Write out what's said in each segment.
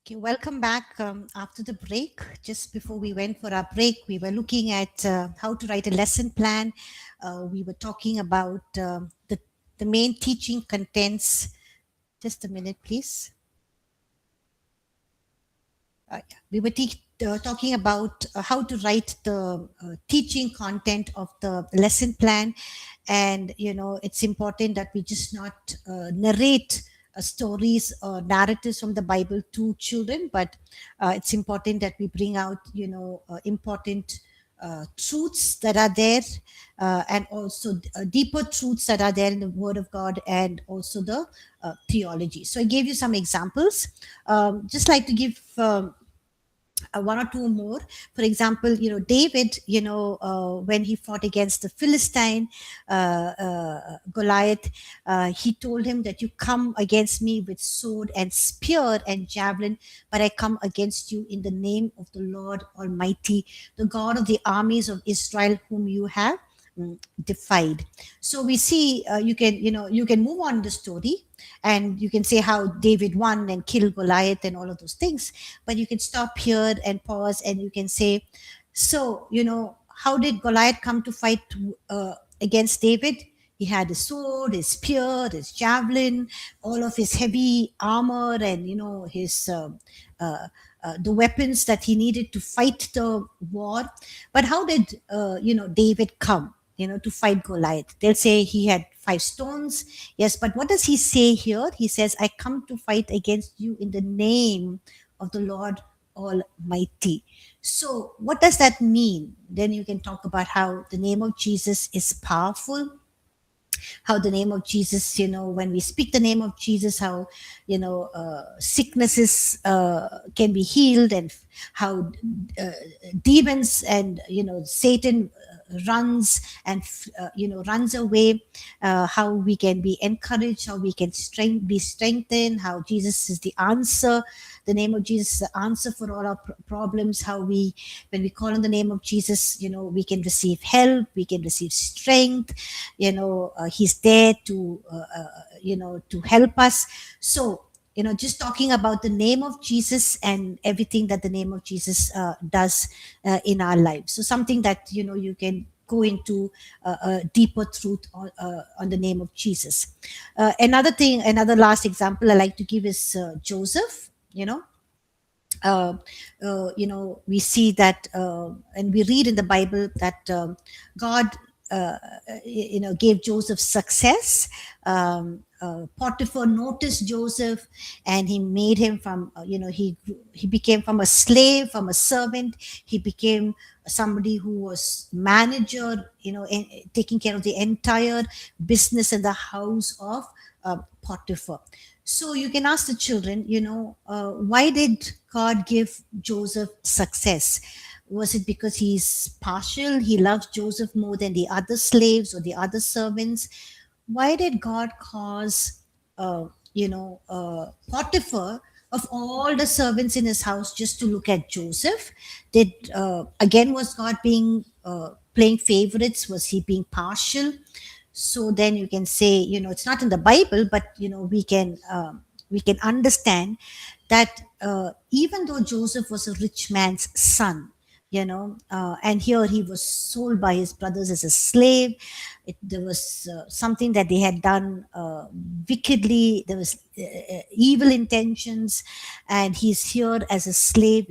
Okay, welcome back after the break. Just before we went for our break, we were looking at how to write a lesson plan. We were talking about the main teaching contents. Just a minute, please. Yeah. We were talking about how to write the teaching content of the lesson plan, and it's important that we just not narrate stories or narratives from the Bible to children, but it's important that we bring out important truths that are there, and also deeper truths that are there in the Word of God, and also the theology. So I gave you some examples. Just like to give one or two more. For example, David, when he fought against the Philistine Goliath, he told him that you come against me with sword and spear and javelin, but I come against you in the name of the Lord Almighty, the God of the armies of Israel, whom you have defied. So we see, you can move on the story, and you can say how David won and killed Goliath and all of those things, but you can stop here and pause, and you can say, so how did Goliath come to fight against David? He had his sword, his spear, his javelin, all of his heavy armor, and his uh, the weapons that he needed to fight the war. But how did David come to fight Goliath? They'll say he had 5 stones. Yes, but what does he say here? He says, I come to fight against you in the name of the Lord Almighty. So what does that mean? Then you can talk about how the name of Jesus is powerful, how the name of Jesus, when we speak the name of Jesus, how sicknesses can be healed, and how uh, demons and Satan runs and runs away, how we can be encouraged, how we can be strengthened, how Jesus is the answer. The name of Jesus is the answer for all our problems. How we, when we call on the name of Jesus, we can receive help, we can receive strength. He's there to to help us. So just talking about the name of Jesus and everything that the name of Jesus does in our lives. So something that you can go into a deeper truth on the name of Jesus. Another last example I like to give is Joseph. Uh, we see that, and we read in the Bible that God, gave Joseph success. Potiphar noticed Joseph, and he made him from, he became from a slave, from a servant. He became somebody who was manager, taking care of the entire business in the house of Potiphar. So you can ask the children, why did God give Joseph success? Was it because he's partial? He loves Joseph more than the other slaves or the other servants? Why did God cause, Potiphar, of all the servants in his house, just to look at Joseph? Did again, was God being playing favorites? Was he being partial? So then you can say, it's not in the Bible, but we can understand that even though Joseph was a rich man's son, and here he was sold by his brothers as a slave. There was something that they had done wickedly. There was evil intentions, and he's here as a slave.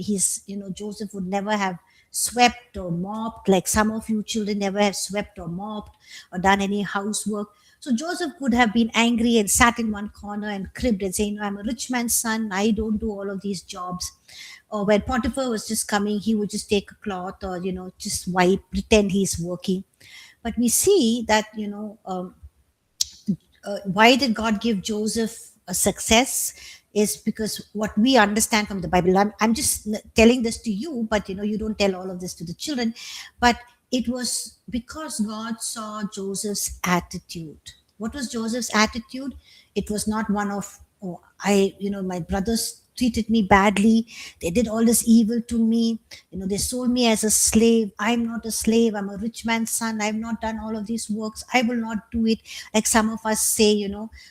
Joseph would never have swept or mopped, like some of you children never have swept or mopped or done any housework. So Joseph could have been angry and sat in one corner and cribbed and saying, I'm a rich man's son, I don't do all of these jobs. Or when Potiphar was just coming, he would just take a cloth or, just wipe, pretend he's working. But we see that, why did God give Joseph a success is because what we understand from the Bible. I'm just telling this to you, but you don't tell all of this to the children. But it was because God saw Joseph's attitude. What was Joseph's attitude? It was not one of, oh, my brothers treated me badly. They did all this evil to me. They sold me as a slave. I'm not a slave. I'm a rich man's son. I've not done all of these works. I will not do it. Like some of us say,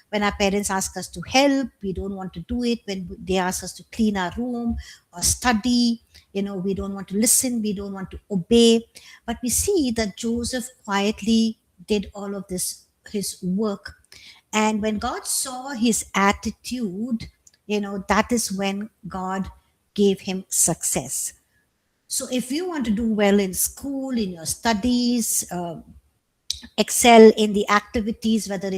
when our parents ask us to help, we don't want to do it. When they ask us to clean our room or study, we don't want to listen. We don't want to obey. But we see that Joseph quietly did all of this, his work. And when God saw his attitude, that is when God gave him success. So if you want to do well in school, in your studies, excel in the activities, whether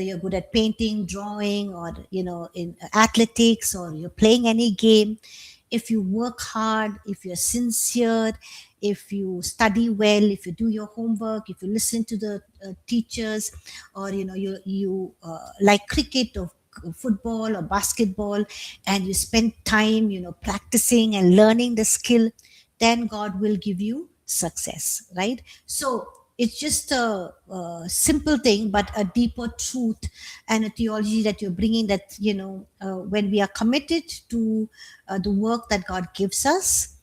you're good at painting, drawing, or in athletics, or you're playing any game, if you work hard, if you're sincere, if you study well, if you do your homework, if you listen to the teachers, or you like cricket or football or basketball, and you spend time practicing and learning the skill, then God will give you success, right? So it's just a simple thing, but a deeper truth and a theology that you're bringing, that when we are committed to the work that God gives us,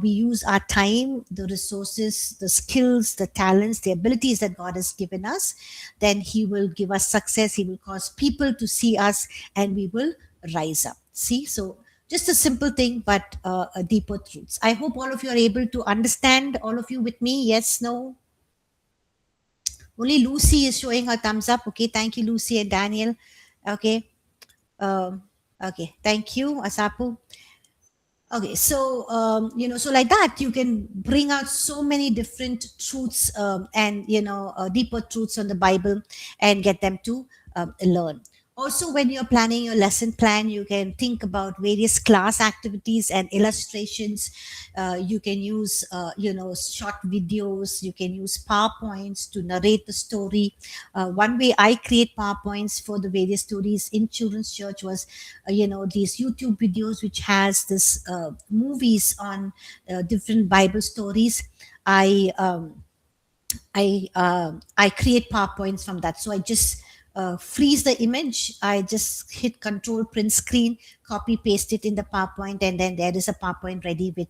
we use our time, the resources, the skills, the talents, the abilities that God has given us, then He will give us success. He will cause people to see us, and we will rise up. See, so just a simple thing, but a deeper truths. I hope all of you are able to understand. All of you with me? Yes, no? Only Lucy is showing her thumbs up. Okay, thank you, Lucy and Daniel. Okay, um, okay, thank you, Asapu. Okay, so so like that, you can bring out so many different truths, and deeper truths on the Bible, and get them to learn. Also, when you're planning your lesson plan, you can think about various class activities and illustrations. You can use short videos. You can use PowerPoints to narrate the story. One way I create PowerPoints for the various stories in children's church was these YouTube videos which has this movies on different Bible stories. I um, I uh, I create PowerPoints from that. So I just freeze the image. I just hit Control Print Screen, copy paste it in the PowerPoint, and then there is a PowerPoint ready with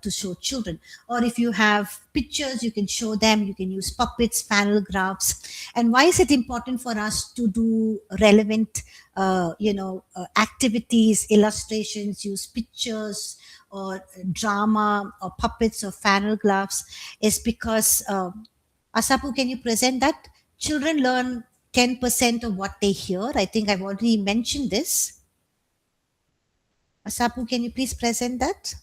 to show children. Or if you have pictures, you can show them. You can use puppets, panel graphs. And why is it important for us to do relevant, activities, illustrations, use pictures, or drama, or puppets, or panel graphs? Is because Asapu, can you present that? Children learn 10% of what they hear. I think I've already mentioned this. Asapu, can you please present that?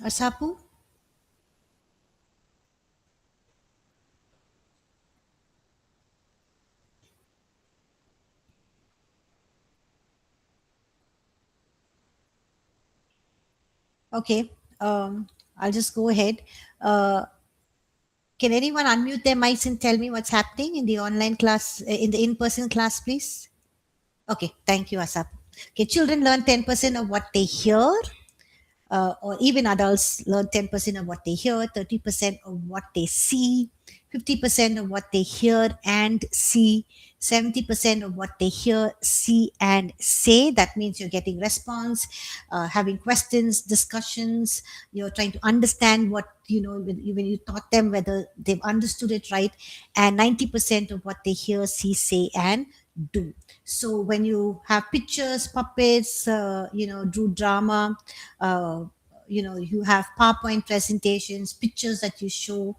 Asapu? Okay. I'll just go ahead. Uh, can anyone unmute their mics and tell me what's happening in the online class, in the in-person class, please? Okay. Thank you, Asap. Okay. Children learn 10% of what they hear, or even adults learn 10% of what they hear, 30% of what they see, 50% of what they hear and see, 70% of what they hear, see, and say. That means you're getting response, having questions, discussions, you're trying to understand what, when you taught them, whether they've understood it right, and 90% of what they hear, see, say, and do. So when you have pictures, puppets, do drama, uh, you have PowerPoint presentations, pictures that you show,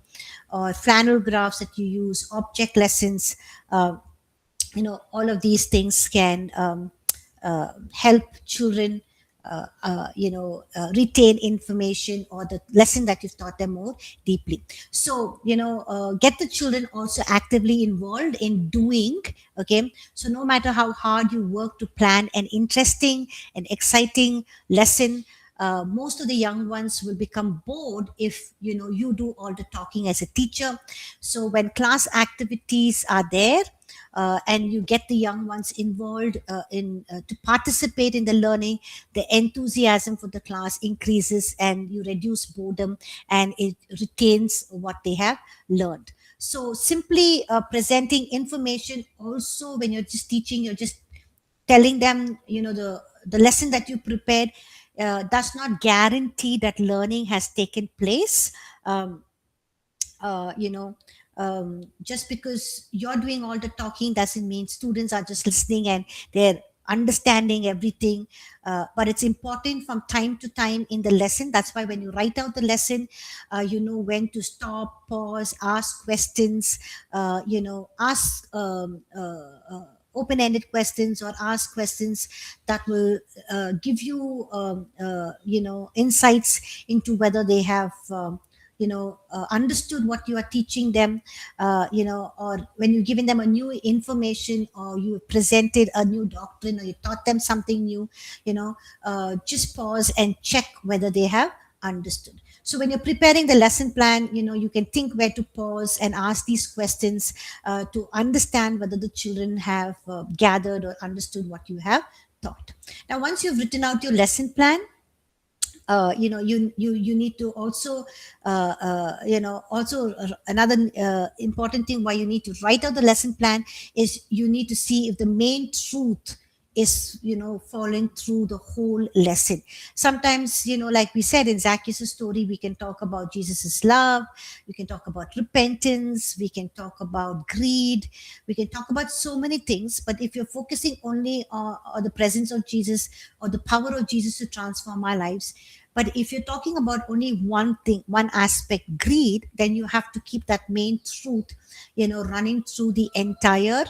or flannel graphs that you use, object lessons, all of these things can help children retain information, or the lesson that you've taught them more deeply. So get the children also actively involved in doing. Okay, so no matter how hard you work to plan an interesting and exciting lesson, most of the young ones will become bored if you do all the talking as a teacher. So when class activities are there, and you get the young ones involved in to participate in the learning, the enthusiasm for the class increases, and you reduce boredom, and it retains what they have learned. So simply presenting information, also when you're just teaching, you're just telling them, the lesson that you prepared does not guarantee that learning has taken place. um, uh, you know just because you're doing all the talking doesn't mean students are just listening and they're understanding everything. But it's important from time to time in the lesson. That's why when you write out the lesson, you know when to stop, pause, ask questions, ask open-ended questions, or ask questions that will give you insights into whether they have understood what you are teaching them. Or when you're giving them a new information, or you presented a new doctrine, or you taught them something new, just pause and check whether they have understood. So when you're preparing the lesson plan, you can think where to pause and ask these questions to understand whether the children have gathered or understood what you have taught. Now, once you've written out your lesson plan, you need to also another important thing why you need to write out the lesson plan is you need to see if the main truth is following through the whole lesson. Sometimes, like we said in Zacchaeus' story, we can talk about Jesus's love, we can talk about repentance, we can talk about greed, we can talk about so many things. But if you're focusing only on the presence of Jesus or the power of Jesus to transform our lives, but if you're talking about only one thing, one aspect, greed, then you have to keep that main truth, running through the entire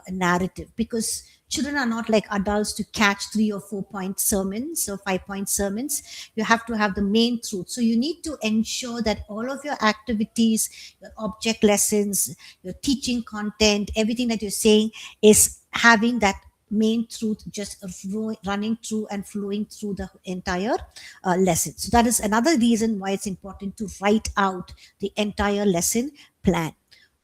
narrative, because children are not like adults to catch 3 or 4 point sermons or 5 point sermons. You have to have the main truth. So you need to ensure that all of your activities, your object lessons, your teaching content, everything that you're saying is having that main truth just running through and flowing through the entire lesson. So that is another reason why it's important to write out the entire lesson plan.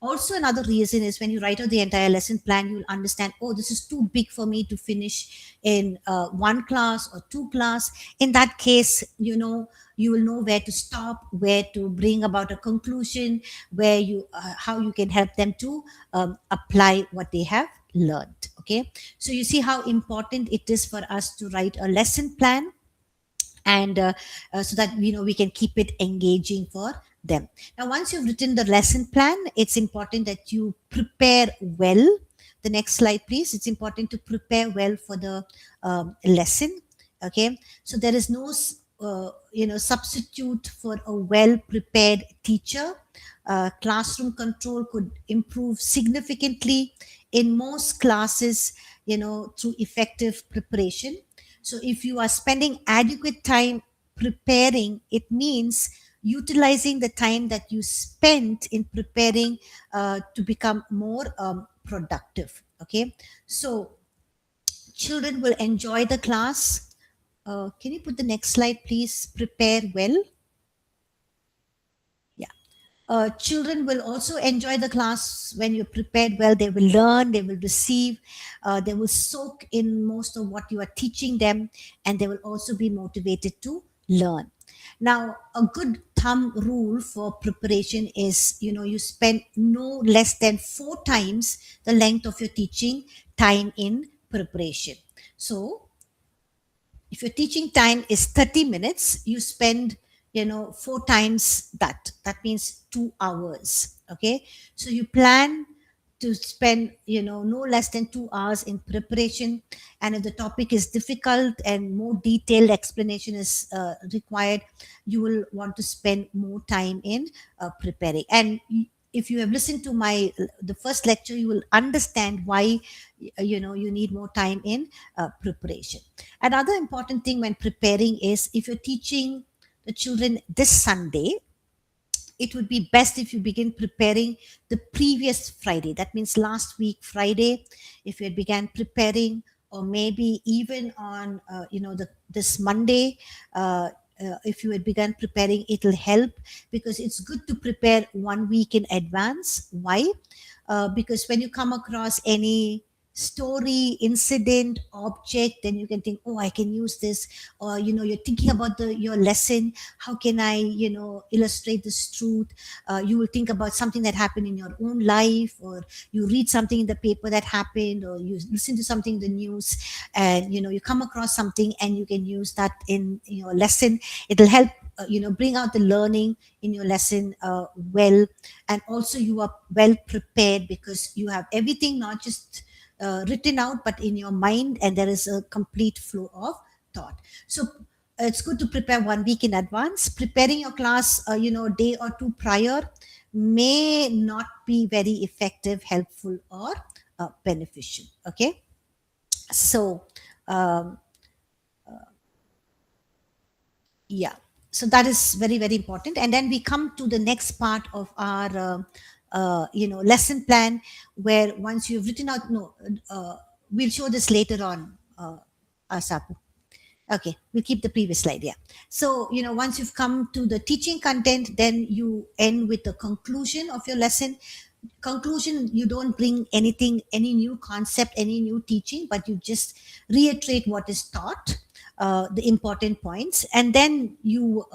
Also, another reason is when you write out the entire lesson plan, you'll understand, oh, this is too big for me to finish in one class or two class. In that case, you will know where to stop, where to bring about a conclusion, where how you can help them to apply what they have learned. Okay, so you see how important it is for us to write a lesson plan, and so that we can keep it engaging for them. Now, once you've written the lesson plan, it's important that you prepare well. The next slide, please. It's important to prepare well for the lesson. Okay, so there is no substitute for a well prepared teacher. Classroom control could improve significantly in most classes, through effective preparation. So if you are spending adequate time preparing, it means utilizing the time that you spent in preparing to become more productive. Okay, so children will enjoy the class. Can you put the next slide, please? Prepare well. Yeah. Children will also enjoy the class when you're prepared well. They will learn, they will receive, they will soak in most of what you are teaching them, and they will also be motivated to learn. Now, a good thumb rule for preparation is, you spend no less than 4 times the length of your teaching time in preparation. So if your teaching time is 30 minutes, you spend 4 times that means 2 hours. Okay, so you plan to spend no less than 2 hours in preparation, and if the topic is difficult and more detailed explanation is required, you will want to spend more time in preparing. And if you have listened to my the first lecture, you will understand why you need more time in preparation. Another important thing when preparing is, if you're teaching the children this Sunday, it would be best if you begin preparing the previous Friday. That means last week Friday, if you had began preparing, or maybe even on this Monday. If you had begun preparing, it'll help, because it's good to prepare 1 week in advance. Why? because when you come across any story, incident, object, then you can think, oh, I can use this. Or you're thinking about your lesson. How can I illustrate this truth? You will think about something that happened in your own life, or you read something in the paper that happened, or you listen to something in the news, and you come across something and you can use that in your lesson. It'll help bring out the learning in your lesson well. And also you are well prepared because you have everything not just written out but in your mind, and there is a complete flow of thought. So it's good to prepare 1 week in advance. Preparing your class day or two prior may not be very effective, helpful, or beneficial. Okay. So um, yeah, so that is very very important. And then we come to the next part of our lesson plan, where once you've written out, no we'll show this later on, Asapu. Okay, we'll keep the previous slide. Yeah. So, once you've come to the teaching content, then you end with the conclusion of your lesson. Conclusion, you don't bring anything, any new concept, any new teaching, but you just reiterate what is taught, the important points. And then you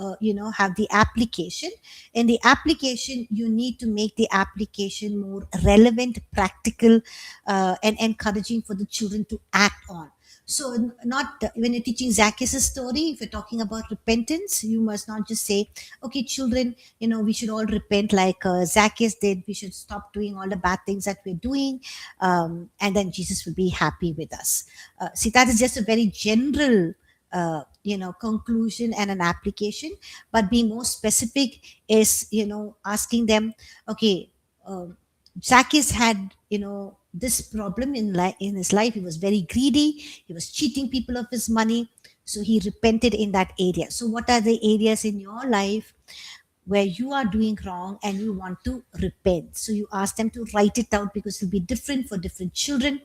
have the application. In the application, you need to make the application more relevant, practical, and encouraging for the children to act on. So, not when you're teaching Zacchaeus' story, if you're talking about repentance, you must not just say, okay, children, we should all repent like Zacchaeus did. We should stop doing all the bad things that we're doing. And then Jesus will be happy with us. See, that is just a very general, conclusion and an application. But being more specific is, asking them, okay, um, Zacchaeus had, this problem in his life. He was very greedy. He was cheating people of his money. So he repented in that area. So what are the areas in your life where you are doing wrong and you want to repent? So you ask them to write it out, because it'll be different for different children.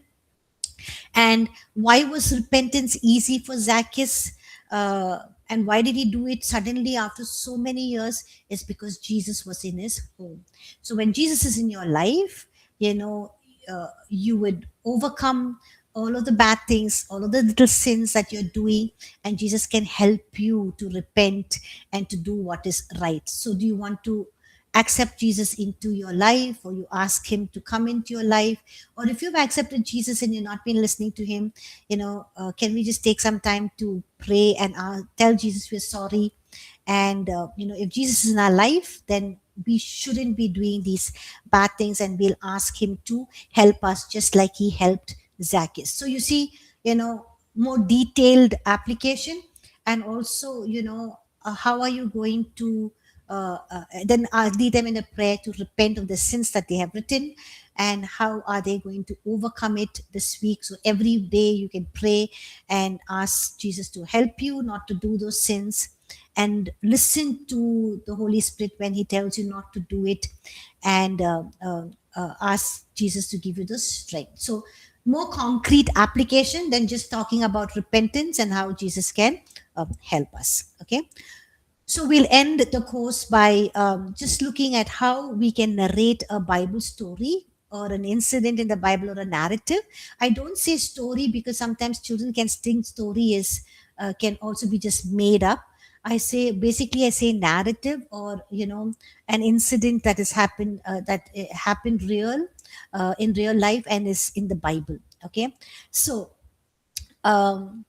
And why was repentance easy for Zacchaeus? And why did he do it suddenly after so many years? Is because Jesus was in his home. So when Jesus is in your life, you would overcome all of the bad things, all of the little sins that you're doing, and Jesus can help you to repent and to do what is right. So, do you want to accept Jesus into your life, or you ask him to come into your life? Or if you've accepted Jesus and you've not been listening to him, can we just take some time to pray and tell Jesus we're sorry? And if Jesus is in our life, then we shouldn't be doing these bad things, and we'll ask him to help us just like he helped Zacchaeus. So you see, more detailed application. And also, how are you going to then lead them in a prayer to repent of the sins that they have written, and how are they going to overcome it this week? So every day you can pray and ask Jesus to help you not to do those sins, and listen to the Holy Spirit when he tells you not to do it, and ask Jesus to give you the strength. So more concrete application than just talking about repentance and how Jesus can help us. Okay. So we'll end the course by just looking at how we can narrate a Bible story or an incident in the Bible, or a narrative. I don't say story because sometimes children can think story is can also be just made up. I say narrative, or an incident that has happened, that happened real, in real life and is in the Bible. Okay, so um,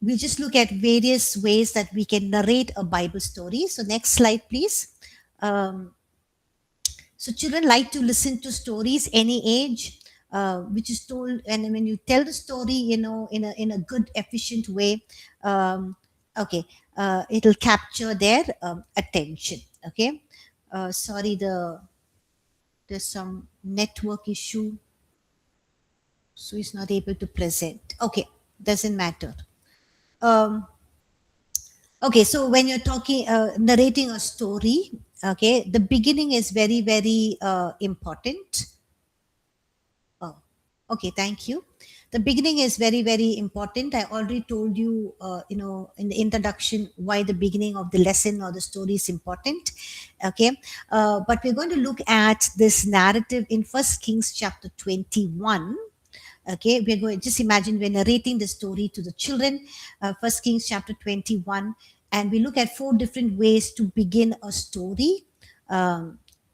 we'll just look at various ways that we can narrate a Bible story. So next slide, please. Um, so children like to listen to stories any age, which is told, and when you tell the story, in a good, efficient way, okay, it'll capture their attention. Okay, sorry, there's some network issue, so he's not able to present. Okay, doesn't matter. Um, Okay, so when you're talking, narrating a story, okay, the beginning is very, very important. Oh, okay, thank you. The beginning is very, very important. I already told you, in the introduction, why the beginning of the lesson or the story is important. Okay. But we're going to look at this narrative in First Kings chapter 21. Okay, we're going, just imagine we're narrating the story to the children. First Kings chapter 21, and we look at four different ways to begin a story.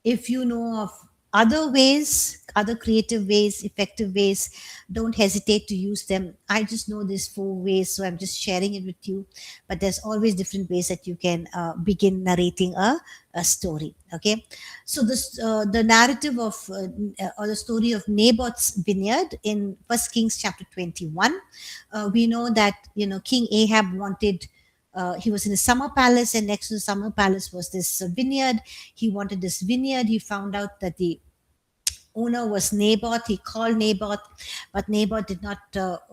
If you know of other ways, other creative ways, effective ways, don't hesitate to use them. I just know these four ways, so I'm just sharing it with you. But there's always different ways that you can begin narrating a story. Okay, so this the narrative of or the story of Naboth's vineyard in First Kings chapter 21. We know that King Ahab wanted. He was in a summer palace, and next to the summer palace was this vineyard. He wanted this vineyard. He found out that the owner was Naboth. He called Naboth, but Naboth did not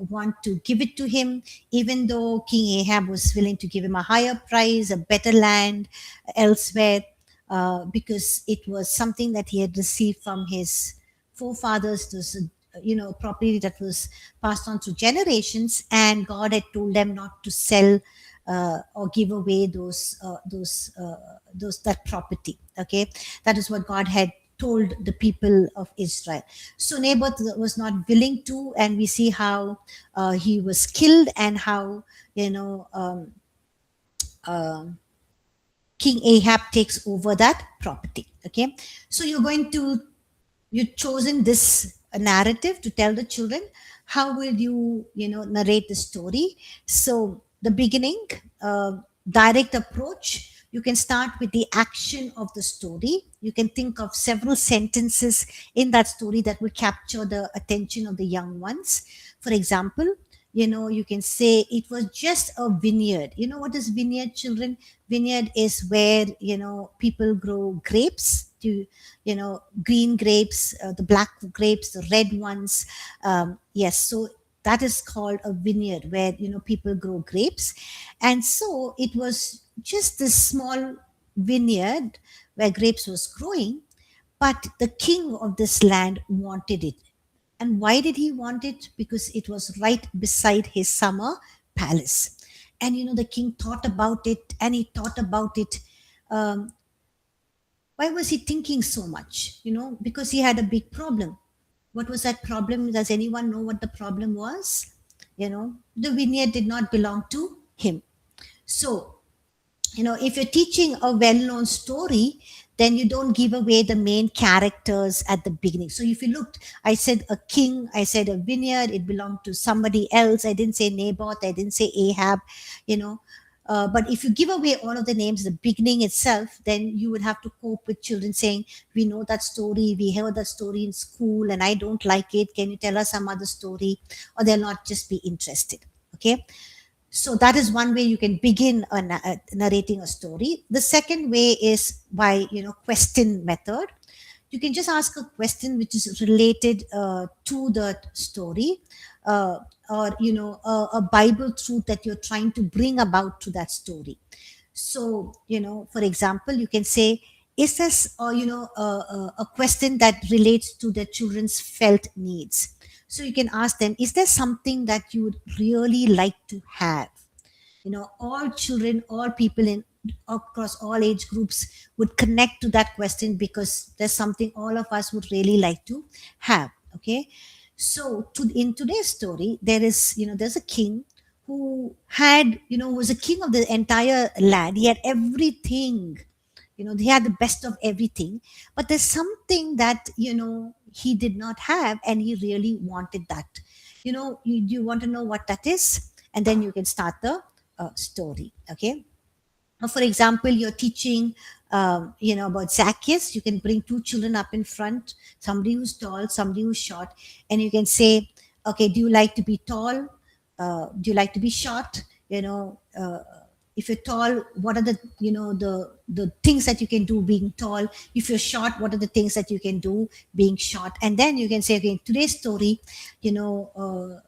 want to give it to him, even though King Ahab was willing to give him a higher price, a better land elsewhere, because it was something that he had received from his forefathers. This, property that was passed on through generations, and God had told them not to sell or give away those that property. Okay, that is what God had told the people of Israel. So Naboth was not willing to, and we see how he was killed, and how you know um, King Ahab takes over that property. Okay, so you've chosen this narrative to tell the children. How will you narrate the story? So the beginning, direct approach. You can start with the action of the story. You can think of several sentences in that story that will capture the attention of the young ones. For example, you can say it was just a vineyard. You know what is vineyard, children? Vineyard is where people grow grapes, to green grapes, the black grapes, the red ones. Yes, so that is called a vineyard, where people grow grapes. And so it was just this small vineyard where grapes was growing, but the king of this land wanted it. And why did he want it? Because it was right beside his summer palace. And the king thought about it, and he thought about it. um, why was he thinking so much? Because he had a big problem. What was that problem? Does anyone know what the problem was? The vineyard did not belong to him. So, if you're teaching a well-known story, then you don't give away the main characters at the beginning. So if you looked, I said a king, I said a vineyard, it belonged to somebody else. I didn't say Naboth, I didn't say Ahab, you know. But if you give away all of the names at the beginning itself, then you would have to cope with children saying, we know that story, we heard that story in school, and I don't like it. Can you tell us some other story? Or they'll not just be interested. Okay. So that is one way you can begin narrating a story. The second way is by question method. You can just ask a question which is related to the story, uh, or a Bible truth that you're trying to bring about to that story. So for example, you can say, is this a question that relates to the children's felt needs? So you can ask them, is there something that you would really like to have? All children, all people in across all age groups would connect to that question, because there's something all of us would really like to have. Okay. So in today's story, there's a king who had, was a king of the entire land. He had everything. He had the best of everything, but there's something that he did not have, and he really wanted that. You want to know what that is, and then you can start the story. Okay. Now, for example, you're teaching about Zacchaeus. You can bring two children up in front, somebody who's tall, somebody who's short, and you can say, okay, do you like to be tall? Do you like to be short? If you're tall, what are the things that you can do being tall? If you're short, what are the things that you can do being short? And then you can say, okay, today's story, you know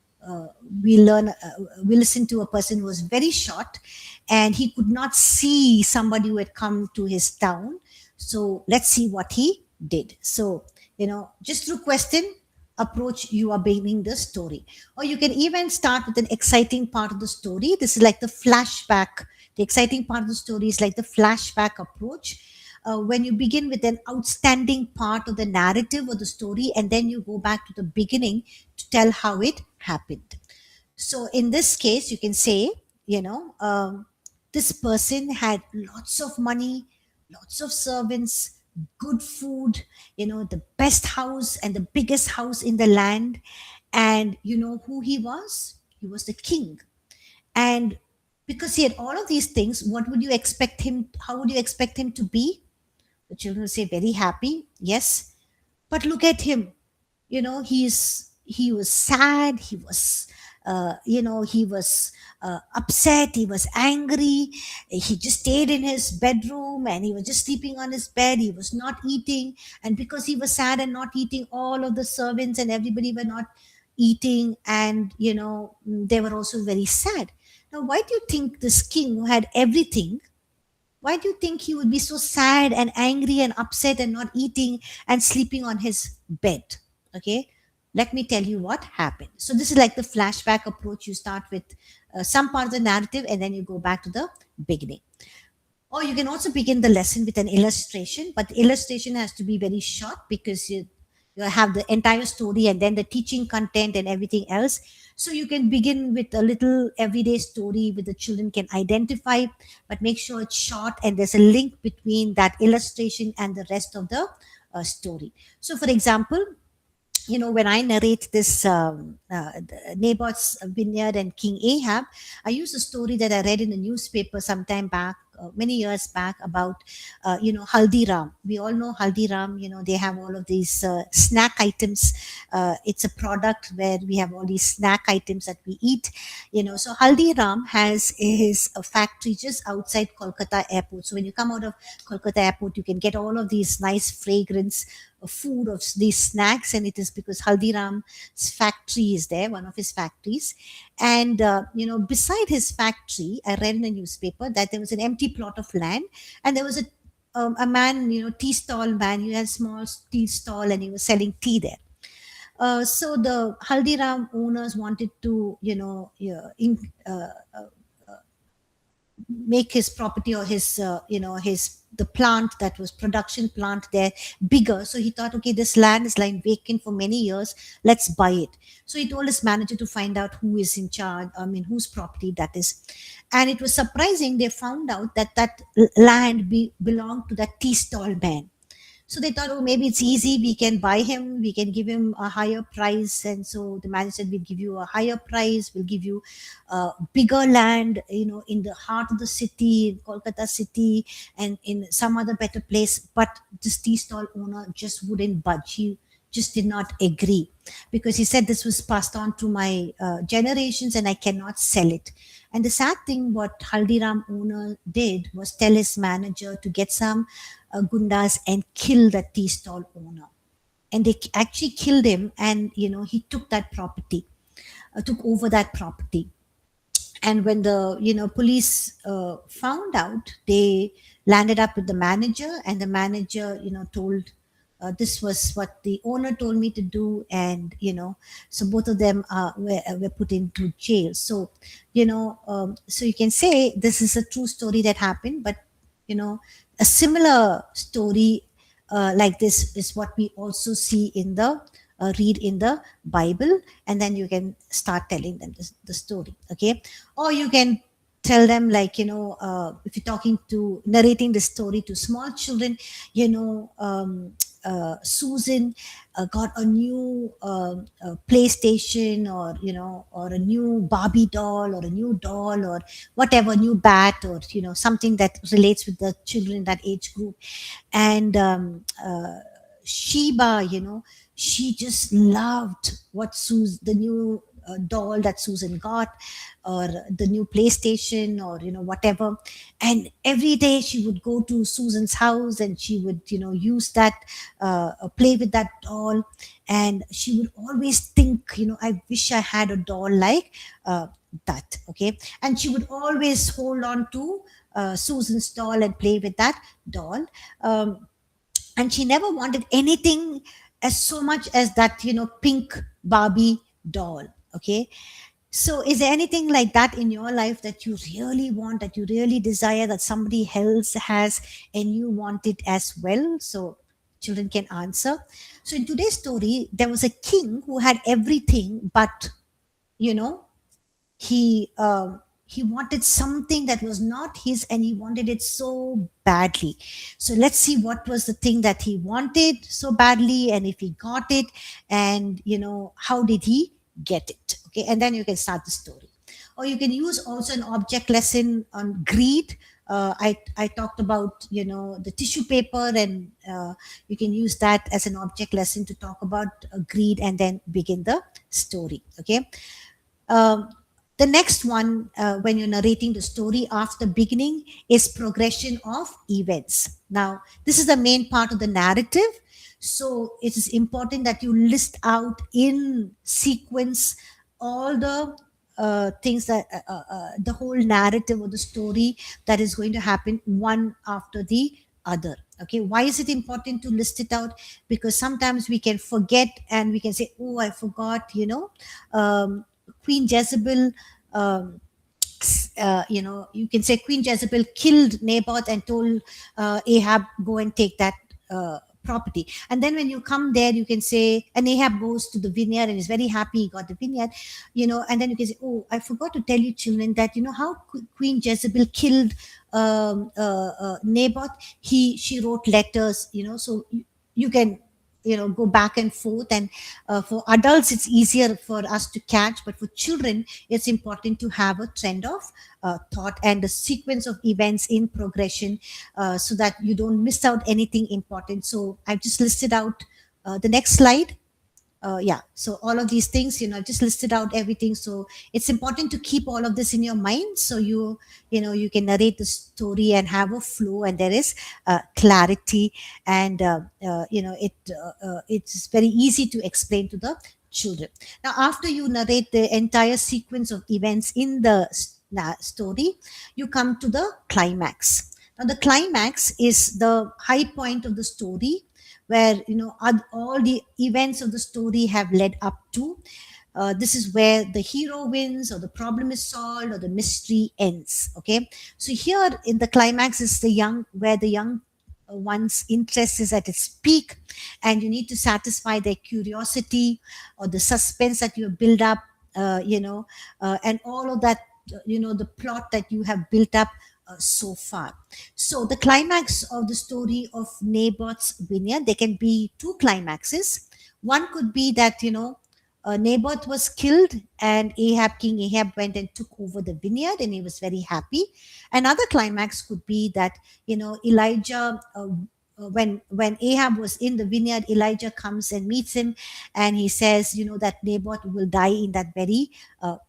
we listen to a person who was very short, and he could not see somebody who had come to his town. So let's see what he did. So just through question, approach you are beginning the story. Or you can even start with an exciting part of the story. This is like the flashback. The exciting part of the story is like the flashback approach. When you begin with an outstanding part of the narrative or the story, and then you go back to the beginning to tell how it happened. So in this case, you can say, you know, this person had lots of money, lots of servants, good food, the best house and the biggest house in the land. And you know who he was? He was the king. And because he had all of these things, what would you expect him? How would you expect him to be? The children will say, very happy. Yes. But look at him. He was sad. He was upset. He was angry. He just stayed in his bedroom and he was just sleeping on his bed. He was not eating. And because he was sad and not eating, all of the servants and everybody were not eating. And they were also very sad. Now, why do you think this king who had everything, why do you think he would be so sad and angry and upset and not eating and sleeping on his bed? Okay, let me tell you what happened. So, this is like the flashback approach. You start with some part of the narrative and then you go back to the beginning. Or you can also begin the lesson with an illustration, but the illustration has to be very short because you have the entire story and then the teaching content and everything else. So you can begin with a little everyday story with the children can identify, but make sure it's short and there's a link between that illustration and the rest of the story. So, for example, when I narrate this Naboth's vineyard and King Ahab, I use a story that I read in the newspaper sometime back, many years back, about, Haldiram. We all know Haldiram, they have all of these snack items. It's a product where we have all these snack items that we eat, So Haldiram has his factory just outside Kolkata airport. So when you come out of Kolkata airport, you can get all of these nice fragrance food of these snacks, and it is because Haldiram's factory is there, one of his factories. And beside his factory, I read in a newspaper that there was an empty plot of land, and there was a man, tea stall man. He had a small tea stall, and he was selling tea there. So the Haldiram owners wanted to, make his property or his his the plant that was production plant there bigger. So he thought, okay, this land is lying vacant for many years, let's buy it. So he told his manager to find out who is in charge, whose property that is. And it was surprising, they found out that land belonged to that tea stall man. So they thought, oh, maybe it's easy. We can buy him. We can give him a higher price. And so the manager said, we'll give you a higher price. We'll give you bigger land, in the heart of the city, in Kolkata city, and in some other better place. But this tea stall owner just wouldn't budge. He just did not agree because he said this was passed on to my generations and I cannot sell it. And the sad thing, what Haldiram owner did was tell his manager to get some gundas and kill the tea stall owner. And they actually killed him, and he took that property, took over that property. And when the police found out, they landed up with the manager, and the manager told this was what the owner told me to do. And so both of them were put into jail. So so you can say this is a true story that happened, but a similar story like this is what we also see in the read in the Bible. And then you can start telling them the story. Okay. Or you can tell them, like, if you're talking to narrating the story to small children, Susan got a new PlayStation, or or a new Barbie doll, or a new doll, or whatever, new bat, or something that relates with the children in that age group. And Sheba, she just loved the new doll that Susan got, or the new PlayStation, or whatever. And every day she would go to Susan's house and she would use that, play with that doll. And she would always think, I wish I had a doll like that. Okay. And she would always hold on to Susan's doll and play with that doll. And she never wanted anything as so much as that, pink Barbie doll. Okay. So is there anything like that in your life that you really want, that you really desire, that somebody else has and you want it as well? So children can answer. So in today's story, there was a king who had everything, but you know he wanted something that was not his, and he wanted it so badly. So let's see what was the thing that he wanted so badly, and if he got it, and how did he get it. Okay, and then you can start the story. Or you can use also an object lesson on greed. I talked about the tissue paper, and you can use that as an object lesson to talk about greed, and then begin the story. Okay. um, the next one, when you're narrating the story after beginning, is progression of events. Now, this is the main part of the narrative. So it is important that you list out in sequence all the things that the whole narrative of the story that is going to happen one after the other. Okay, why is it important to list it out? Because sometimes we can forget, and we can say, oh, I forgot, Queen Jezebel, um, you can say Queen Jezebel killed Naboth and told Ahab, go and take that property. And then when you come there, you can say, and Ahab goes to the vineyard and is very happy he got the vineyard, and then you can say, oh, I forgot to tell you, children, that how Queen Jezebel killed Naboth. She wrote letters, so you can go back and forth. And for adults it's easier for us to catch, but for children it's important to have a trend of thought and a sequence of events in progression, so that you don't miss out anything important. So I've just listed out the next slide. Yeah, so all of these things, just listed out everything. So it's important to keep all of this in your mind, so you can narrate the story and have a flow, and there is clarity. And it's very easy to explain to the children. Now, after you narrate the entire sequence of events in the story, you come to the climax. Now, the climax is the high point of the story, where all the events of the story have led up to. This is where the hero wins, or the problem is solved, or the mystery ends. Okay, so here in the climax is where the young one's interest is at its peak, and you need to satisfy their curiosity or the suspense that you build up, and all of that, the plot that you have built up so far. So the climax of the story of Naboth's vineyard, there can be two climaxes. One could be that Naboth was killed, and King Ahab went and took over the vineyard, and he was very happy. Another climax could be that Elijah. When Ahab was in the vineyard, Elijah comes and meets him, and he says, that Naboth will die in that very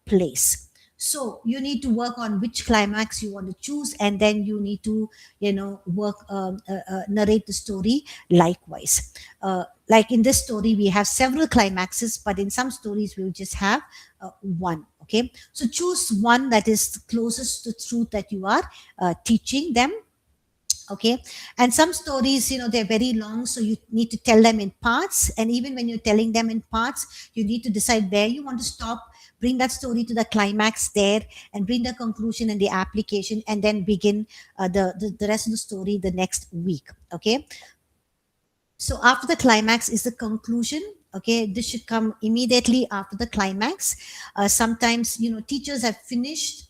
place. So you need to work on which climax you want to choose, and then you need to work narrate the story likewise. Like in this story we have several climaxes, but in some stories we'll just have one. Okay, so choose one that is closest to truth that you are teaching them. Okay, and some stories, they're very long, so you need to tell them in parts. And even when you're telling them in parts, you need to decide where you want to stop, bring that story to the climax there, and bring the conclusion and the application, and then begin the rest of the story the next week. Okay, so after the climax is the conclusion. Okay, this should come immediately after the climax. Sometimes teachers have finished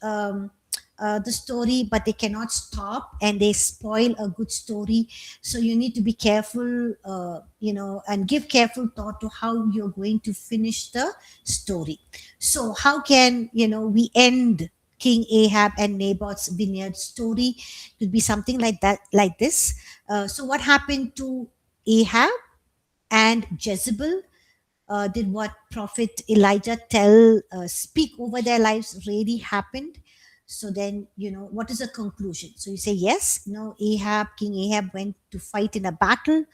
the story, but they cannot stop, and they spoil a good story. So you need to be careful, and give careful thought to how you're going to finish the story. So how can we end King Ahab and Naboth's vineyard story? Could be something like that, like this. So what happened to Ahab and Jezebel? Did what prophet Elijah speak over their lives really happened? So then, what is the conclusion? So you say, yes, King Ahab went to fight in a battle.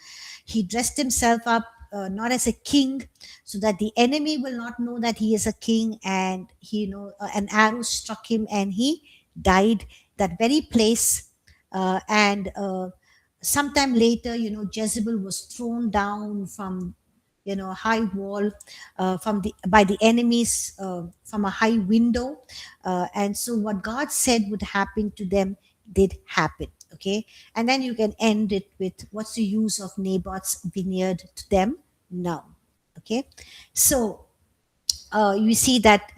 He dressed himself up not as a king, so that the enemy will not know that he is a king. And an arrow struck him, and he died that very place. And sometime later, Jezebel was thrown down from high wall from the by the enemies from a high window, and so what God said would happen to them did happen. Okay, and then you can end it with what's the use of Naboth's vineyard to them now. Okay, so you see that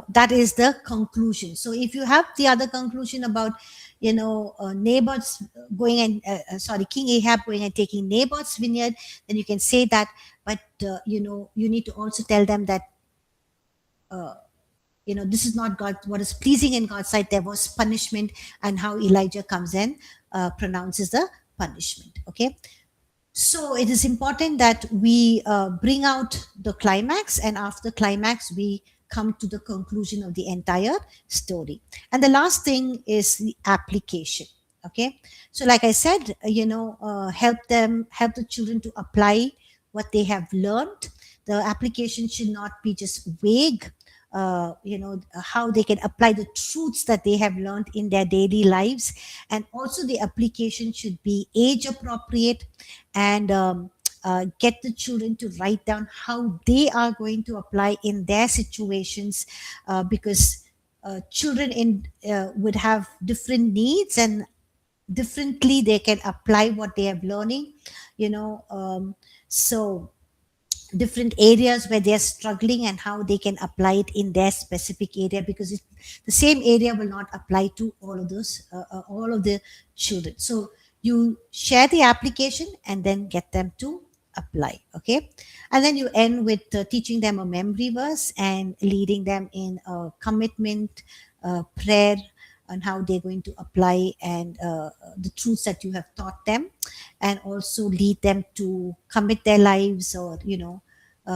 that is the conclusion. So if you have the other conclusion about Naboth's going and sorry, King Ahab going and taking Naboth's vineyard, then you can say that. But you need to also tell them that this is not God, what is pleasing in God's sight. There was punishment, and how Elijah comes and pronounces the punishment. Okay, so it is important that we bring out the climax, and after climax, we come to the conclusion of the entire story. And the last thing is the application. Okay, so like I said, help the children to apply what they have learned. The application should not be just vague. How they can apply the truths that they have learned in their daily lives, and also the application should be age appropriate, and get the children to write down how they are going to apply in their situations, because children would have different needs, and differently they can apply what they have learning. So different areas where they're struggling, and how they can apply it in their specific area, because the same area will not apply to all of the children. So you share the application and then get them to apply. Okay, and then you end with teaching them a memory verse and leading them in a commitment prayer on how they're going to apply, and the truths that you have taught them, and also lead them to commit their lives, or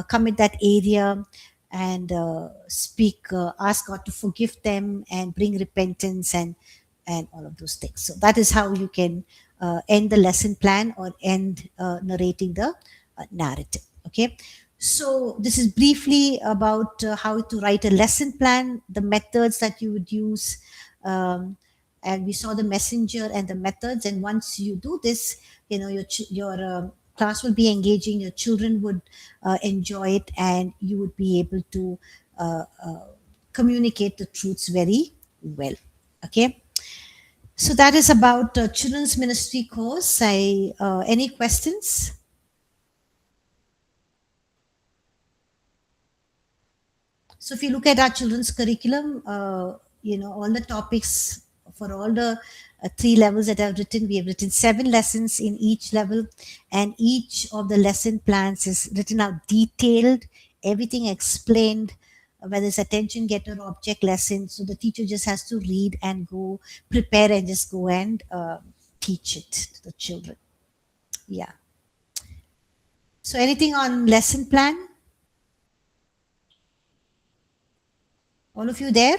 commit that area, and ask God to forgive them and bring repentance, and all of those things. So that is how you can end the lesson plan, or end narrating the narrative. Okay, so this is briefly about how to write a lesson plan, the methods that you would use, and we saw the messenger and the methods. And once you do this, your class will be engaging, your children would enjoy it, and you would be able to communicate the truths very well. Okay, so that is about children's ministry course. Any questions? So if you look at our children's curriculum, all the topics for all the three levels that I've written, we have written 7 lessons in each level, and each of the lesson plans is written out detailed, everything explained, whether it's attention getter or object lesson. So the teacher just has to read and go prepare, and just go and teach it to the children. Yeah. So anything on lesson plan? All of you there?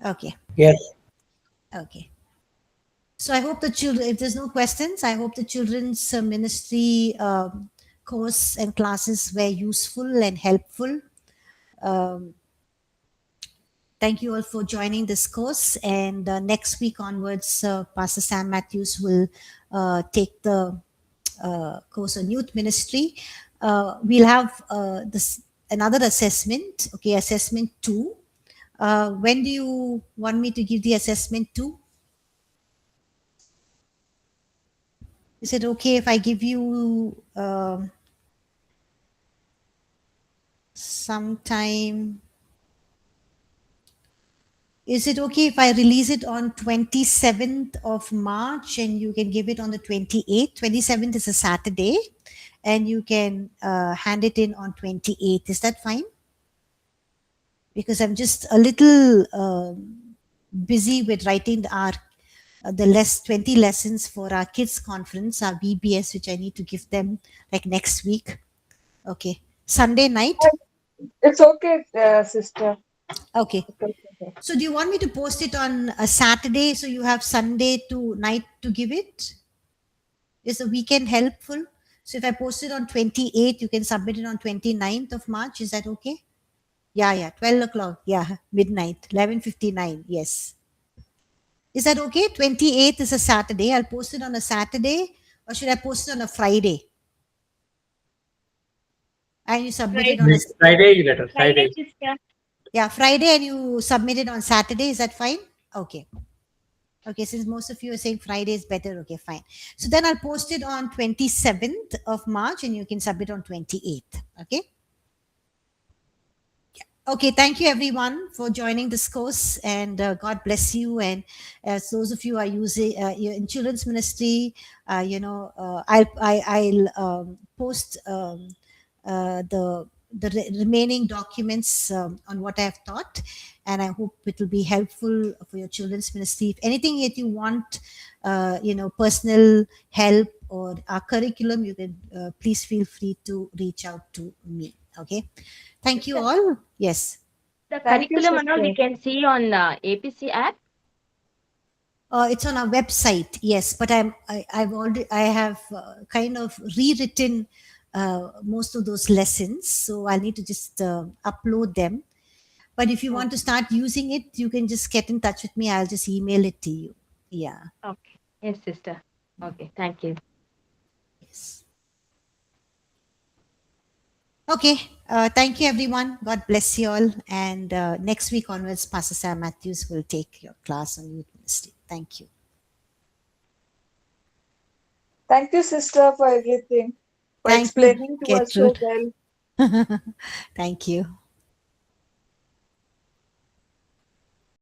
Okay. Yes. Okay. So I hope the children, if there's no questions, I hope the children's ministry course and classes were useful and helpful. Um, Thank you all for joining this course. And next week onwards, Pastor Sam Matthews will take the course on youth ministry. We'll have this another assessment. Okay, assessment 2. When do you want me to give the assessment 2? Is it okay if I give you sometime? Is it okay if I release it on 27th of March, and you can give it on the 28th? 27th is a Saturday, and you can hand it in on 28th. Is that fine? Because I'm just a little busy with writing the 20 lessons for our kids conference, our VBS, which I need to give them like next week. Okay. Sunday night? It's okay, sister. Okay. So do you want me to post it on a Saturday, so you have Sunday to night to give it? Is the weekend helpful? So if I post it on 28th, you can submit it on 29th of March. Is that okay? Yeah, 12 o'clock. Yeah, midnight, 11:59. Yes. Is that okay? 28th is a Saturday. I'll post it on a Saturday or should I post it on a Friday? And you submit it on a This Friday is better. Friday, Friday. sister. yeah, Friday, and you submit it on Saturday. Is that fine? Okay. Okay, since most of you are saying Friday is better, okay, fine. So then I'll post it on 27th of March, and you can submit on 28th. Okay. Okay, thank you everyone for joining this course, and God bless you. And as those of you are using you're in children's ministry, I'll post the remaining documents on what I have taught, and I hope it will be helpful for your children's ministry. If anything that you want, personal help or our curriculum, you can please feel free to reach out to me. Okay. Thank you all. Yes. The Thank you, curriculum and all we sister. can see on APC app. It's on our website, yes, but I have kind of rewritten most of those lessons, so I need to just upload them. But if you want to start using it, you can just get in touch with me. I'll just email it to you. Yeah. Okay. Yes, sister. Okay. Thank you. Yes. Okay. Thank you, everyone. God bless you all. And next week onwards, Pastor Sam Matthews will take your class on youth ministry. Thank you. Thank you, sister, for everything, for Thank you, explaining to us so Gertrude. well. Thank you.